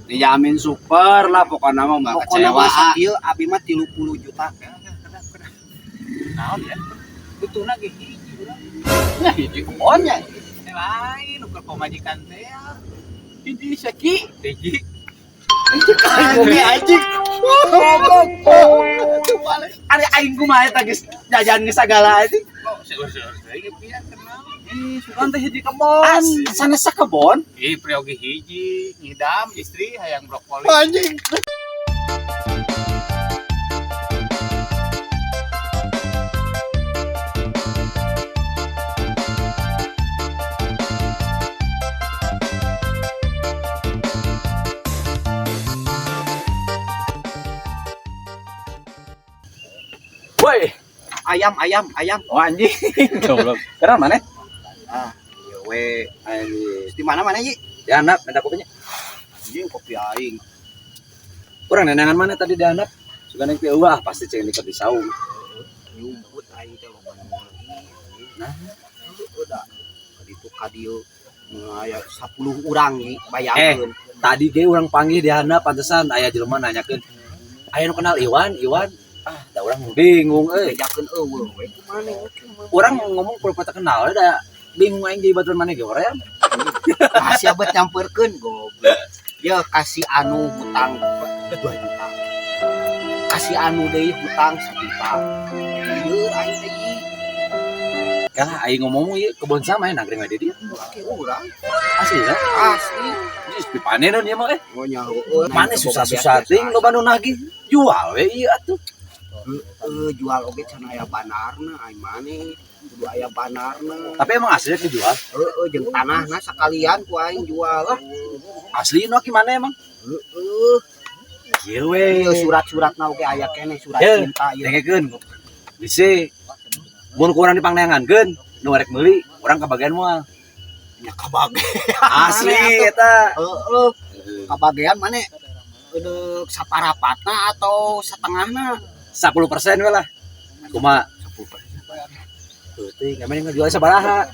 Dijamin super lah pokoknya mah mah Pokoknya kecewa. mah ieu abi mah 30 juta. Naon ya? Betulna ge hiji urang. Nya hiji kebonnya. Teh lain ukur pamajikan teh ya. Hiji saki, hiji. Bumi anjing. Ari aing kumaha eta geus jajan geus sagala anjing. Kok seueur-seueur deui pian kenal. Sugan teh hiji kebon. Sanes sakebon. Priogi hiji, ngidam istri hayang brokoli. Anjing. Woi, Ayam. oh anjing. Goblok. Kenal mana? Ah, ieu we Anjing. di mana Yi? Ya anak, minta kopinya. Anjing kopi aing. Kurang nenangan mana tadi di anak? Suka neng teh wah pasti ceng di saung. Nyumput aing teh loba nu lagi. Nah, Udah. Kaditu kadieu aya 10 urang Yi bayangkeun. tadi ge urang panggil di anak pantesan aya jelema nanyakeun. Aya nu kenal Iwan. Ah, da urang bingung euy. Bejakeun eueuh we kumaha Urang ngomong pura-pura kenal da bingung aing jadi baturan maneh ge orang. masih abet nyamperkeun goblok. Ya kasih anu hutang 2 juta. Kasih anu deui hutang 1 juta. Ieu aing teh Yi. Kalah aing ngomong ieu kebon sama nangkring we di dieu. Make urang Asli ya. asli. Geus dipanenon ieu mah Ngonya heueuh. Maneh susah-susah ting loba nu nagih. Jual we ieu atuh. Jual oge can aya banarna aing maneh kudu aya banarna. Tapi emang aslinya dijual. Jeung tanahna sakalian ku aing jual lah. Asli nu gimana emang? Ieu we. Ieu surat-suratna oge aya keneh surat Heuh, cinta ieu. dengekeun. Bisi mun kurang dipangneangankeun nu arek meuli urang kabagian moal. Nya kabage. Asli eta. Heeh. Kabagean maneh eudeuh saparapatna atau setengahna? 10% we lah. Kumaha? 10%. Teuing emang ngajual sabaraha?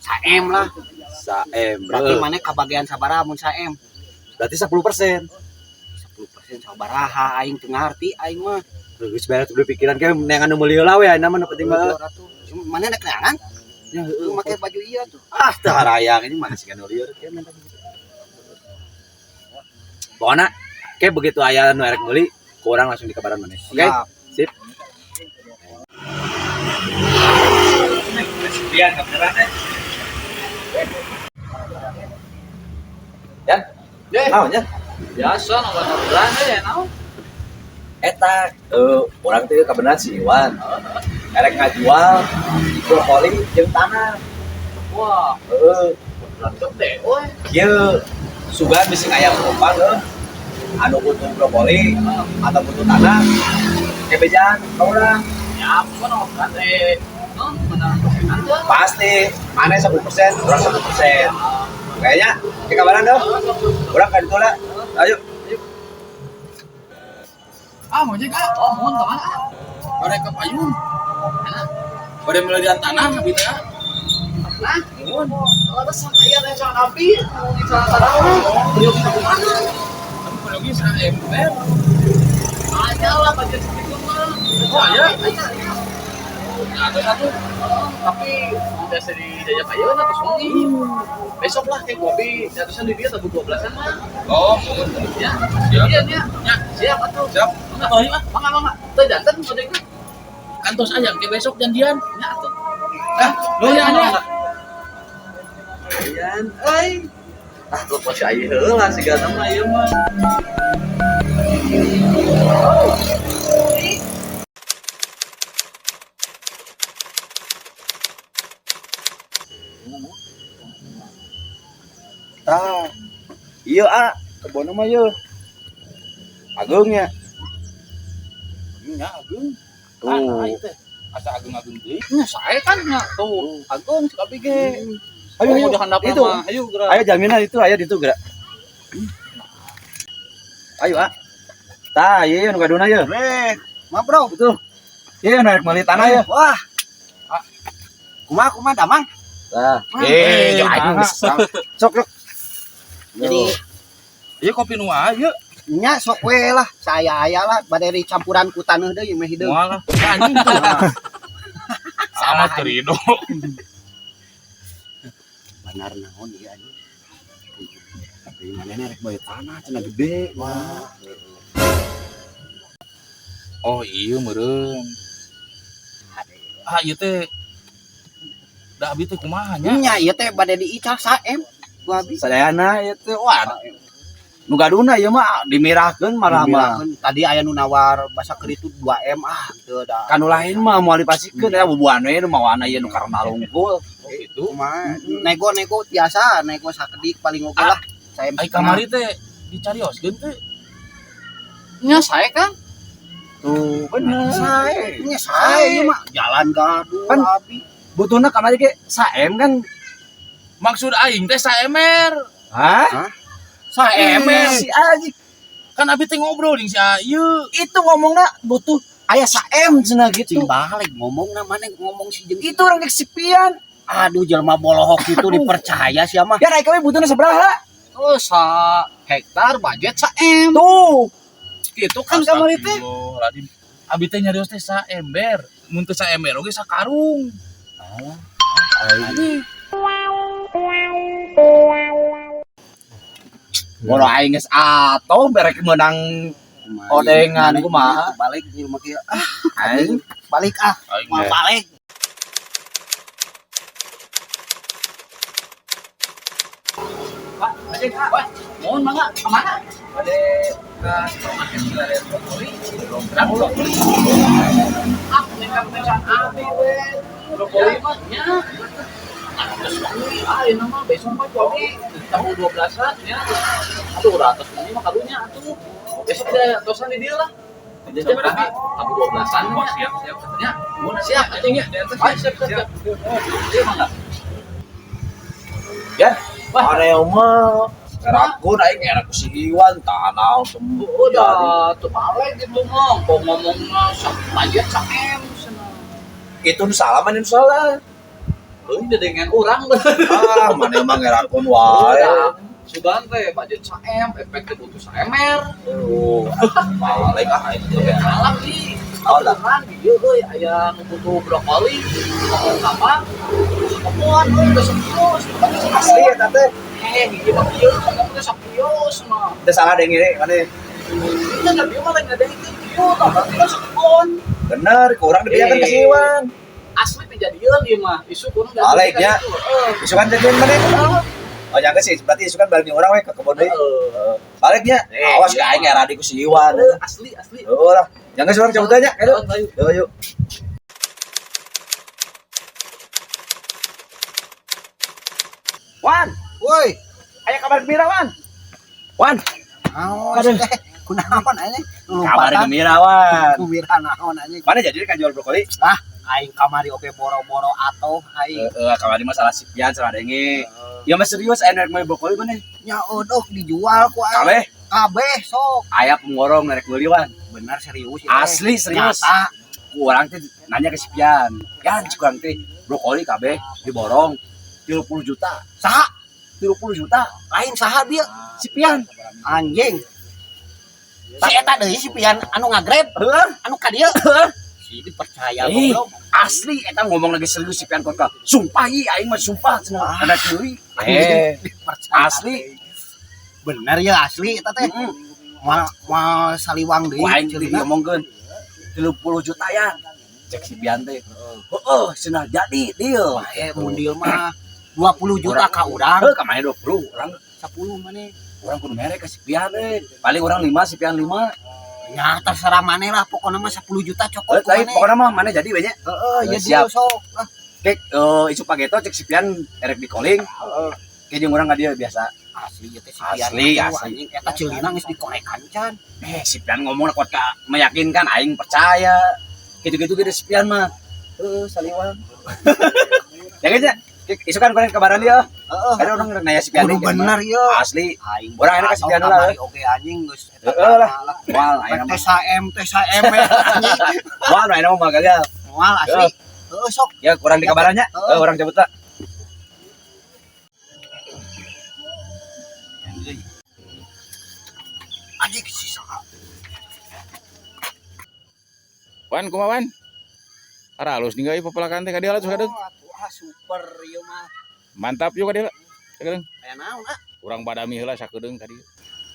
Saem lah. Saem. Berarti maneh kabagean sabaraha mun saem? Berarti 10%. 10% sabaraha aing teu ngarti aing mah. Geus beres udah pikiran ke neangan nu meuli heula we aya mah nu penting mah. Maneh nek neangan? Ya heueuh make baju ieu tuh. Ah, tah rayang ini mana sih kan lieur ke mentak. Pokona ke begitu aya nu arek meuli, ku urang langsung dikabaran maneh. Oke? Siap. Sip. Biar kabaran Ya. Naon ya? Biasa nomor orderan ya naon. Eta urang teh kabeneran si Iwan. Erek ngajual brokoli jeung tanah. Wah, Heeh. mantep deh. Woi, Ieu sugan bisi aya penumpang anu butuh brokoli atau butuh tanah kebejaan ka urang. ya ampun orderan teh. Non, mana aja. Pasti mana 10%, urang 1%. Kayaknya di kabaran dong. Urang ka ditu lah. Ayo. Ah, mau juga. Oh, mohon kemana? Mereka payung. Mana? Pada meladian tanah, kita. Nah, mohon. Kalau ada sang ayah yang sangat api, mau bicara tanah, beliau kita kemana? Kamu pergi sana ember. Aja lah, bagian segitu mah. Oh, ya? Satu. Tapi udah sering jajak aja lah ke sungai. Besok lah kayak kopi, jatuhnya di dia tabu 12-an mah. Oh, ya. Siap. Ya. Siap atuh. Siap. Oh iya, mangga. Teu janten kodenya. Kantos aja ke besok janjian. Ya atuh. Lo ya nya. Ayan, ai. Ah, kok masih aya heula sigana mah ieu mah. Tah. Ieu kebon mah ieu. Agungnya. Nya agung. Tuh. Asa agung-agung deui. Nya sae kan nya tuh. Agung tapi ge. Ayo, Di handap itu. mah. Ayo gerak. Ayo jaminan itu aya di itu gerak. Ayo Tah, ieu nu gaduna ieu. Mah bro. Betul. Ieu naik meuli tanah ya. Wah. Kumaha damang? Tah. Eh, aing jangan. sok. Jadi Ieu kopi nu aya. Nya sok we lah, saya aya lah bade campuran ku taneuh deui meh hideung. Moal anjing tuh. Sama terido. Benar naon ieu anjing. Tapi manehna rek bae tanah cenah gede. Wah. Oh iya meureun. Ieu teh da abi teh kumaha nya? Nya ieu teh bade diical saem. Ku abi. Sadayana ieu teh wah nu gaduna ieu mah dimirahkeun malah mah. Tadi aya nu nawar basa keur itu 2M teu da. Kanu lain mah moal dipasikeun ya bubuhan we nu mawana ieu nu karena lungkul. Gitu. Kumaha nego tiasa nego sakedik paling oke lah. Saem Ai kamari teh dicarioskeun teh. nya sae kan. Tuh bener. Sae. Nya sae mah jalan gaduh Kan- abi. Butuhna kamari ge saem kan. Maksud aing teh saemer. Hah? Saemer. Si anjing Kan abi teh ngobrol jeung si Ayu. itu ngomongna butuh aya saem cenah gitu. Cing balik ngomongna maneh ngomong si jeung Itu orang geus sipian. aduh jelema bolohok itu dipercaya sia mah. Ya naik kami butuhna sabaraha? Oh sa hektar budget saem. Tuh. Gitu kan kamari teh. Astagfirullahaladzim. Abi teh nyarios teh saember. Mun teu saember oge sakarung. Moro aing geus atoh berek meunang odengan kumaha. Balik di rumah kieu. Aing Balik Aing mau teh. balik. Pak, aja Kak. Wah, mohon mangga kemana? Ade ke supermarket Ciladen Brokoli. Dongkrak brokoli. Ah, nekat nekat abi we. Brokoli mah nya. Ini nama besok mah jadi tahun 12-an ya. Aduh, ratus ini mah karunya atuh. Besok ada dosan di dia lah. Jadi berapa? Tahun 12-an mah. Siap, siap. Ya, siap atuh nya. Siap, siap. Iya mangga. Ya, ada yang mah rakun aing era ku si Iwan tanah sembuh. Udah, tuh balik gitu mah. Kok ngomongnya budget saem cenah. Itu nu salah mana nu salah. Lu dengan orang Ah, mana emang ngerakun wae. sudah teh budget saem, efek teh butuh saemer. Tuh, balik ah itu ya. Malam nih. Oh, lah. Kan ieu euy aya nu butuh brokoli. Ngomong apa? Kemuan euy geus serius. Asli ya tante. Hiji mah ieu kamu teh serius mah. Teu salah deng ini kan ini. Kita enggak bieu mah ada itu ieu tah berarti kan sekon. Bener, kurang dibiarkan ke si Iwan. Asli kejadian ieu mah. Isu kurang Balik ya. Isu kan jadian mana? Oh jangan sih, berarti isu kan balik orang we ke kebun deui. Baliknya, awas ka aing era di ku si Iwan. Asli. Oh lah, jangan suara cabut aja. Ayo. Yuk. Wan, Woi, aya kabar gembira Wan. Wan, naon Aduh. teh? Kunaon anjing? kabar gembira Wan. Gembira naon anjing? Mana jadi kan jual brokoli? Lah, aing kamari oke boro-boro atuh aing. Kamari masalah sipian salah denge. Ya mas serius aya nerek brokoli mana? Nya odok dijual ku aing. Kabeh Kabeh sok. aya pengorong nerek meuli Wan. Bener serius Asli serius. Nyata. Orang teh nanya ke sipian. Ya kurang teh brokoli kabeh diborong 30 juta. Saha? 30 juta. Lain saha dia? Sipian. Anjing. Si eta deui si pian anu ngagreb, Heuh. anu ka dieu. Si dipercaya Ih, goblok. asli eta ngomong lagi serius sipian kota. Sumpah ieu aing mah sumpah cenah. Ada deui. Dipercaya. Asli. Bener ya asli eta teh. Moal saliwang deui. Ku aing teh ngomongkeun 30 juta ya. Cek sipian teh. Heeh, cenah jadi deal. Mun dieu mah 20 juta ka urang. Heuh, ka mana 20 urang 10 maneh. urang kudu mere ka sipian teh. Paling urang 5 sipian 5. Ya terserah maneh lah pokokna mah 10 juta cokot ku Tapi maneh. pokoknya mah mana jadi we nya. Heeh, ya Siap. dia sok. Lah, Kek isu pageto cek sipian erek di calling. Kayak jeung urang ka dia biasa. asli ya teh si pian. Asli, mah, asli. anjing eta ceulina geus dikorekan can. Sipian ngomong kuat ka meyakinkan aing percaya. Gitu-gitu ge sipian mah. Saliwang. Ya geus nya. Isu kan kemarin kabaran dia. Heeh. Ada orang nanya sipian. Kudu bener ieu. Asli. Aing Urang enak kasih pian lah. Oke anjing geus eta. Heeh lah. Moal aing Teh mah. saem anjing. Moal aing mah gagal. Moal asli. Heeh sok. Ya kurang di kabarannya. Orang cabut tak. Anjing sisa. Wan kumaha wan? Ara halus nih euy papelakan teh ka dieu atuh kadang. Super ieu mah. Mantap juga dia. Sakedeung. Aya naon ah? Urang badami heula sakedeung ka dieu.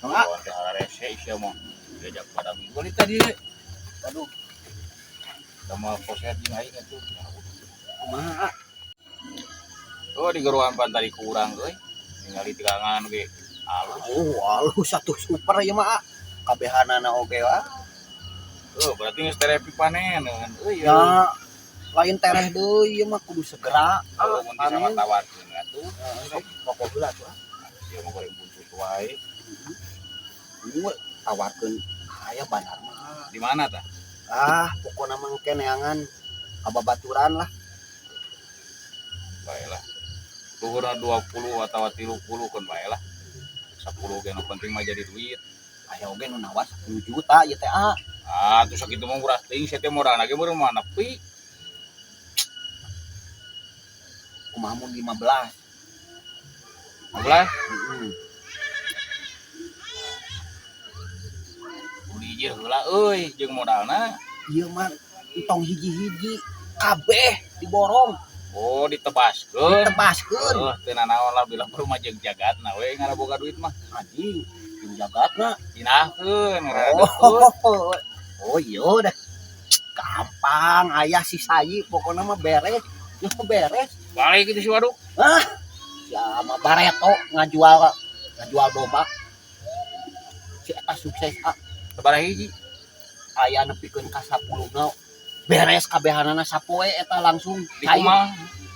Enggak. Oh, teh ara rese sia mah. Diajak badami. Balik tadi. Aduh. Sama poset jeung aing atuh. Kumaha? Oh di geruan pantari kurang euy. Ningali tigangan ge halus. Halus satu super ieu mah. Kabehanana oge ah. Oh berarti geus terapi panen. Euy. Ya lain tereh deui ieu mah kudu segera. Kalau mun bisa panen. tawarkeun atuh. Sok pokok heula tuh. Ieu mah goreng buntut wae. Ieu tawarkeun aya bandar mah. Di mana tah? Pokokna mah engke neangan kababaturan lah. Baiklah. Luhurna 20 atawa 30 kan baiklah. 10 ge nu penting mah jadi duit. Aya oge nu nawas 10 juta ieu teh ah. Tuh sakitu mah murah teuing sia teh modalna ge meureun mah nepi. Kumaha mun 15. 15 Heeh. beli ieu heula euy jeung modalna. Ieu mah entong hiji-hiji kabeh diborong, Oh ditebaskeun. tebaskeun. Teu nanaon lah bilang perlu mah jeung jagatna we ngana boga duit mah. Anjing, jeung jagatna. Dinahkeun Oh iya dah. Gampang, aya si sayi pokoknya mah beres. Geus beres. balik itu si waduk. Ya mah Bareto ngajual domba. Si eta sukses Sabaraha hiji? aya nepikeun ka 10 na. Beres kabehanana sapoe eta langsung Di cair. kumaha?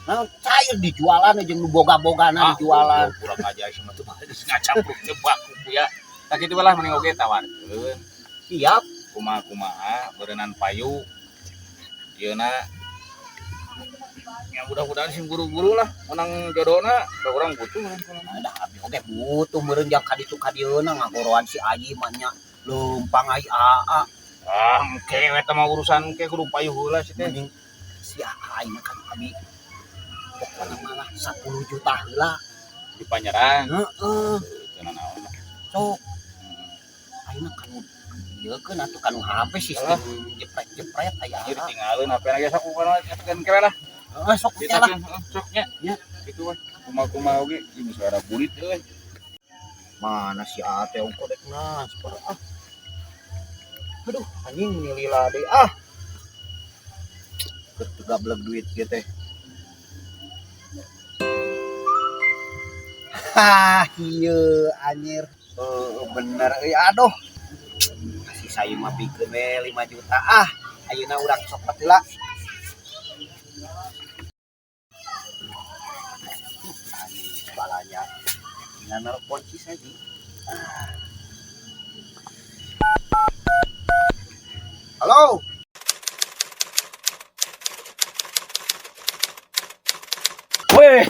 Nah, cair dijualan jeung nu boga-bogana dijualan. Kurang aja sama tuh geus ngacapruk jebak ya. Tak kitu lah mending oge tawarkeun. Siap. Kumaha berenang payu. Ieuna yang mudah-mudahan sing guru-guru lah menang jodohna da urang butuh Ada abi oge butuh meureun jang ka ditu ka dieuna ngagoroan si Aji mah nya leumpang ai aa. engke eta mah urusan ke kudu payu heula sih teh. Mending si Ai mah kan abi pokona malah 10 juta heula. Di Panjerang. Heeh. Teu nanaon lah. Sok ayeuna kan ieu keun atuh kanu HP sistem jepret-jepret aya. Ieu ditinggalin HP na geus aku kana cekeun kewe lah. Sok teh lah. Soknya. Ya. Gitu we. Kumaha oge ieu suara bulit euy. Mana si Ate ongko dek transfer Aduh anjing nilila deh Kegablek duit gitu teh. Iya anjir. Bener aduh. Kasih saya mah pikeun we 5 juta ayeuna urang sok heula. Balanya tinggal nelpon si Saji. Halo. Weh,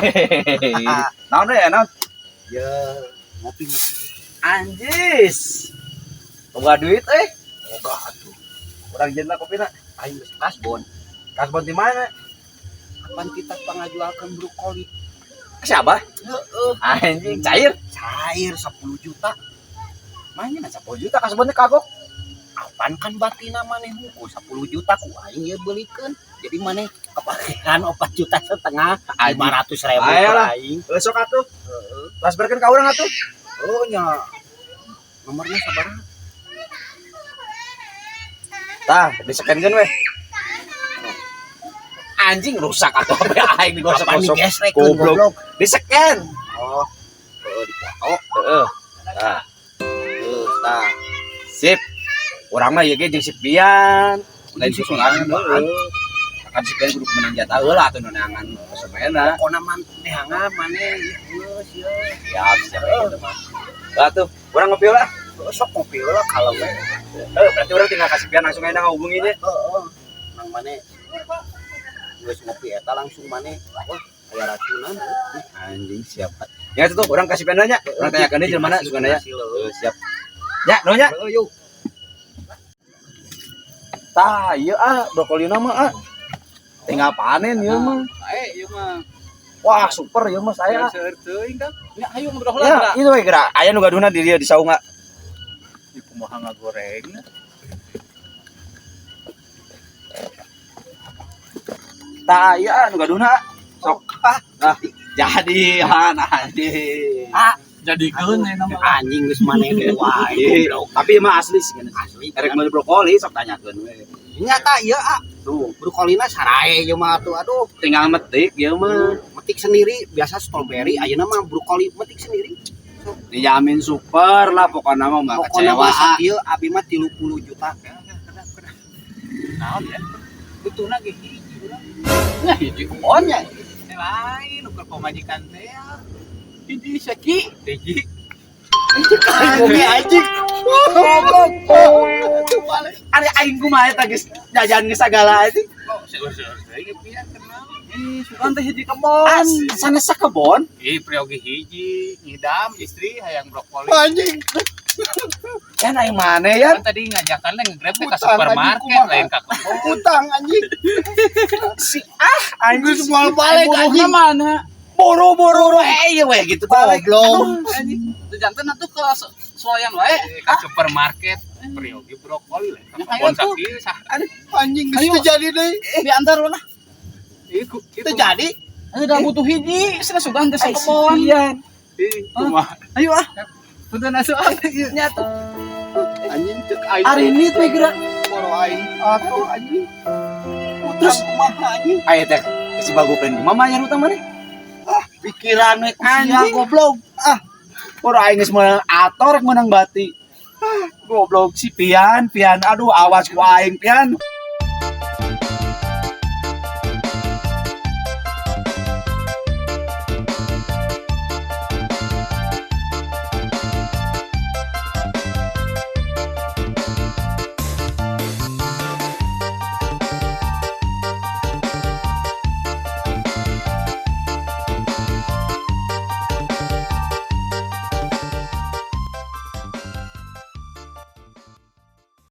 naon deh, naon? Ya, ngopi. Anjis. Boga duit Boga atuh. Urang jenna kopina. Aing geus kasbon. Kasbon di mana? Kapan kita pangajualkeun brokoli? Siapa? Heeh. Anjing cair. Cair 10 juta. Mahnya 10 juta kasbonnya kagok. Apaan kan batina maneh hukum 10 juta ku aing ye beulikeun. Jadi maneh kepakean 4 juta setengah 500.000 Ayolah. aing. Besok atuh. Heeh. Transferkeun ka urang atuh. Oh nya. Nomornya sabaraha? Tah, di-scan-keun we. Anjing rusak atuh HP aing digosok-gosok. Gesrekeun Goblok. goblok. Di-scan. Oh. Dipoto. Heeh. Tah. Tah. Sip. Urang mah ieu ge jeung Sipian. Lain susulan heeh. Kan Sipian kudu menang jatah heula atuh neangan sampeana. Pokona man neangan maneh geus ye. Siap kitu mah. Atuh, urang ngopi heula. Sok ngopi heula kalau we. Berarti urang tinggal ka Sipian langsung aja ngahubunginnya. Heeh. Nang maneh geus ngopi eta langsung maneh aya racunan. Anjing siap. Ya itu tuh orang kasih penanya. Urang tanyakeun deui jelema mana sugan aya. Siap. Ya, nya. Yuk. Tah, ieu brokolina mah tinggal panen ieu mah. Ieu mah Wah, super ieu mah saya. seueur teuing kan. Ya ayo ngobrol Ya, itu we geura. Aya nu gaduhna di dieu di saunga. kumaha ngagoreng. Taya anu gaduna. Sok nah jadi anjing. Jadikeun aya nama. Anjing geus maneh wae. Tapi emang asli sih kan. Asli. Erek meuli brokoli sok tanyakeun we. Nyata ieu Tuh, brokolina sarae jeung mah tuh aduh. tinggal metik ya mah. Metik sendiri biasa strawberry ayeuna mah brokoli metik sendiri. Dijamin super lah pokoknya mah mah Pokona kecewa. mah sakieu abi mah 30 juta. Naon ya? Betulna ge hiji urang. Nya hiji kuonnya. Lain ukur pamajikan teh. Hiji saki, hiji. Bumi anjing. Ada aing kumaha eta geus jajan geus sagala anjing. Oh, seueur-seueur deui pian kenal. Sugan teh hiji kebon. Sanes sakebon. Priogi hiji, ngidam istri hayang brokoli. Anjing. Kan aing maneh ya. Kan tadi ngajakan lah nge-grab teh ka Utang, supermarket anjing, kumaha? lain ka kebon. Utang anjing. Si Anjing semua balik anjing. Mana? Boro-boro ieu we gitu balik. Goblok. Anjing. Teu janten atuh ke soyan wae ka supermarket. Priogi brokoli lain ka kebon sakieu sah. Anjing geus terjadi deui. Diantar lah. Itu jadi. Udah butuh hiji, sila sugan teh sakebon. Pian. Kumaha? Ayo ah. Punten asuh nyata. Anjing cek aing. Hari ini tuh gerak. Boro aing. Atuh anjing. Terus kumaha anjing? Aya teh si bagopen kumaha nya utang maneh? Pikiran we Anjing. anjing goblok. Boro aing geus meunang ator rek meunang bati. Goblok si Pian, aduh awas ku aing Pian.